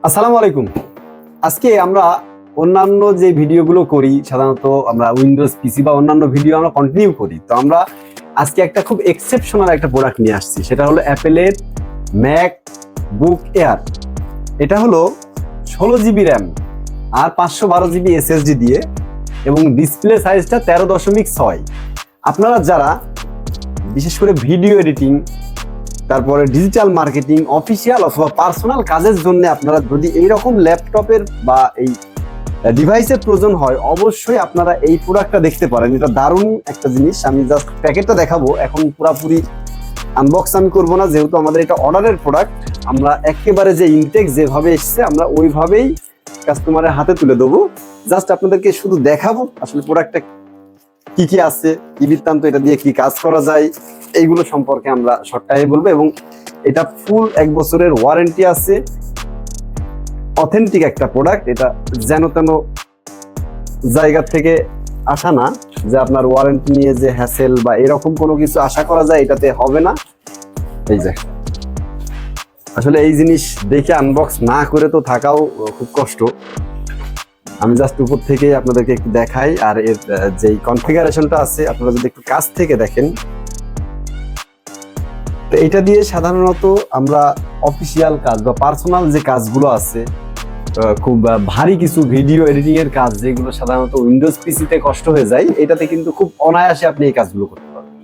আসসালামু আলাইকুম। আজকে আমরা অন্যান্য যে ভিডিওগুলো করি, সাধারণত আমরা উইন্ডোজ পিসি বা অন্যান্য ভিডিও আমরা কন্টিনিউ করি। তো আমরা আজকে একটা খুব এক্সেপশনাল একটা প্রোডাক্ট নিয়ে আসছি, সেটা হলো অ্যাপেলের ম্যাক বুক এয়ার। এটা হলো 16 জিবি র্যাম আর 512 জিবি এসএসডি দিয়ে, এবং ডিসপ্লে সাইজটা 13.6। আপনারা যারা বিশেষ করে ভিডিও এডিটিং, তারপরে ডিজিটাল মার্কেটিং, অফিসিয়াল অথবা পার্সোনাল কাজের জন্য আপনারা যদি এইরকম ল্যাপটপের বা এই ডিভাইসের প্রয়োজন হয়, অবশ্যই আপনারা এই প্রোডাক্টটা দেখতে পারেন। এটা দারুণ একটা জিনিস। আমি জাস্ট প্যাকেটটা দেখাবো, এখন পুরোপুরি আনবক্স আমি করবো না, যেহেতু আমাদের এটা অর্ডারের প্রোডাক্ট। আমরা একেবারে যে ইনটেক যেভাবে এসছে আমরা ওইভাবেই কাস্টমারের হাতে তুলে দেবো। জাস্ট আপনাদেরকে শুধু দেখাবো আসলে প্রোডাক্টটা কি কি আছে, কি বৃত্তান্ত, এটা দিয়ে কি কাজ করা যায়, এইগুলো সম্পর্কে আমরা শর্টকাটে বলবো। এবং এটা ফুল 1 বছরের ওয়ারেন্টি আছে। অথেন্টিক একটা প্রোডাক্ট, এটা যেন তেন জায়গা থেকে আসা না, যে আপনার ওয়ারেন্টি নিয়ে যে হ্যাসেল বা এরকম কোনো কিছু আশা করা যায়, এটাতে হবে না। এই যে আসলে এই জিনিস দেখে আনবক্স না করে তো থাকাও খুব কষ্ট। আমি জাস্ট উপর থেকে আপনাদেরকে একটু দেখাই, আর এর যে কনফিগারেশনটা আছে আপনারা যদি একটু কাছ থেকে দেখেন। তো এটা দিয়ে সাধারণত আমরা অফিসিয়াল কাজ বা পার্সোনাল যে কাজগুলো আছে, খুব ভারী কিছু ভিডিও এডিটিং এর কাজ, যেগুলো সাধারণত উইন্ডোজ পিসিতে কষ্ট হয়ে যায়, এটাতে কিন্তু খুব অনায়াসে আপনি এই কাজগুলো করতে পারবেন।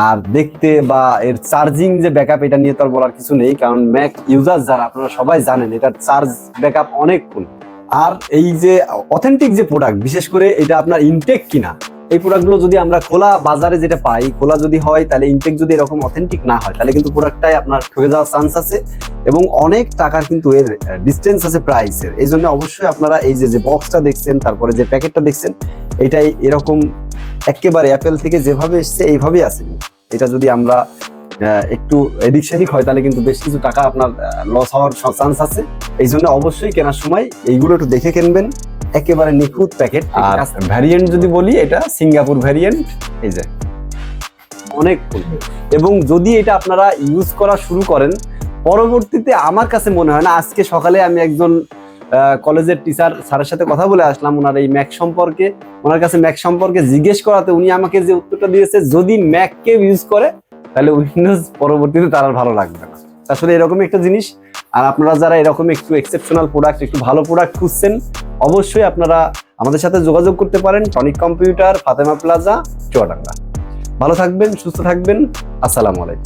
আর দেখতে বা এর চার্জিং যে ব্যাকআপ, এটা নিয়ে তো আর বলার কিছু নেই, কারণ ম্যাক ইউজার যারা আপনারা সবাই জানেন এটার চার্জ ব্যাকআপ অনেকক্ষণ। আর এই যে অথেন্টিক যে প্রোডাক্ট, বিশেষ করে এটা আপনার ইনটেক কিনা, এই প্রোডাক্টগুলো যদি আমরা খোলা বাজারে যেটা পাই, খোলা যদি হয়, তাহলে ইনটেক যদি এরকম অথেন্টিক না হয়, তাহলে কিন্তু প্রোডাক্টটাই আপনার ঠকে যাওয়ার চান্স আছে, এবং অনেক টাকার কিন্তু এর ডিস্টেন্স আছে প্রাইসের। এই জন্য অবশ্যই আপনারা এই যে বক্সটা দেখছেন, তারপরে যে প্যাকেটটা দেখছেন, এটাই এরকম একেবারে অ্যাপেল থেকে যেভাবে এসছে এইভাবেই আছে। এটা যদি আমরা একটু এদিক সেদিক হয়, তাহলে কিন্তু বেশ কিছু টাকা আপনার লস হওয়ার চান্স আছে। এই জন্য অবশ্যই কেনার সময় এইগুলো একটু দেখে কিনবেন। একেবারে নিখুঁত প্যাকেট। আর ভ্যারিয়েন্ট যদি বলি, এটা সিঙ্গাপুর ভ্যারিয়েন্ট। এই যে অনেক, এবং যদি এটা আপনারা ইউজ করা শুরু করেন, পরবর্তীতে আমার কাছে মনে হয় না, আজকে সকালে আমি একজন কলেজের টিচার স্যারের সাথে কথা বলে আসলাম, ওনার এই ম্যাক সম্পর্কে, ওনার কাছে ম্যাক সম্পর্কে জিজ্ঞেস করাতে উনি আমাকে যে উত্তরটা দিয়েছে, যদি ম্যাক কেউ ইউজ করে তাহলে উইন্ডোজ পরবর্তীতে তার আর ভালো লাগবে না। আসলে এরকম একটা জিনিস। আর আপনারা যারা এরকম একটু এক্সেপশনাল প্রোডাক্ট, একটু ভালো প্রোডাক্ট খুঁজছেন, অবশ্যই আপনারা আমাদের সাথে যোগাযোগ করতে পারেন। Tonic computer, Fatema plaza, Chuadanga. ভালো থাকবেন, সুস্থ থাকবেন। আসসালামু আলাইকুম।